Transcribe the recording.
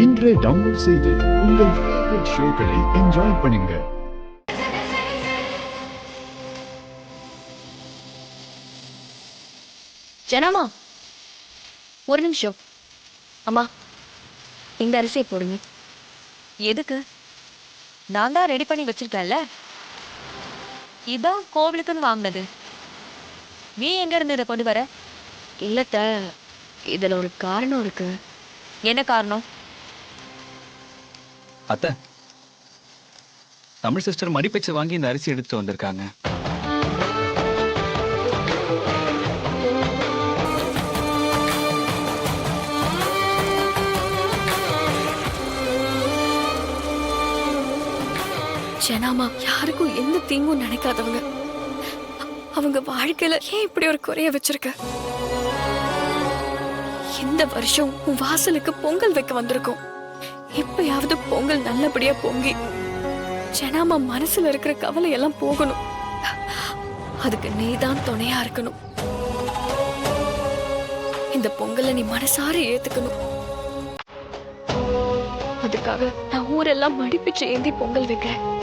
இன்றே டவுன்லோட் செய்து உங்கள் ஃபேவரட் ஷோக்களை என்ஜாய் பண்ணுங்க. ஜனமா ஒரு நிமிஷம். அம்மா இந்த அரிசியை போடுங்க. எதுக்கு? நான் தான் ரெடி பண்ணி வச்சிருக்கேன்ல. இதான் கோவிலுக்குன்னு வாங்கினது. நீ எங்க இருந்து இதை கொண்டு வர? இல்லத்த, இதுல ஒரு காரணம் இருக்கு. என்ன காரணம்? அத்தை, தமிழ் சிஸ்டர் மடிப்பேச்சு வாங்கி இந்த அரிசி எடுத்து வந்திருக்காங்க. ஜனாமா யாருக்கும் எந்த தீங்கும் நினைக்காதவங்க. அவங்க வாழ்க்கையில ஏன் இப்படி ஒரு குறைய வச்சிருக்க? இந்த வருஷம் உன் வாசலுக்கு பொங்கல் வைக்க வந்திருக்கோம். எப்பயாவது பொங்கல் நல்லபடியா பொங்கி ஜனாமா மனசுல இருக்கிற கவலை எல்லாம் போகணும். அதுக்கு நீதான் துணையா இருக்கணும். இந்த பொங்கலை நீ மனசார ஏத்துக்கணும். அதுக்காக நான் ஊரெல்லாம் மடிப்பிச்சு ஏந்தி பொங்கல் வைக்கிறேன்.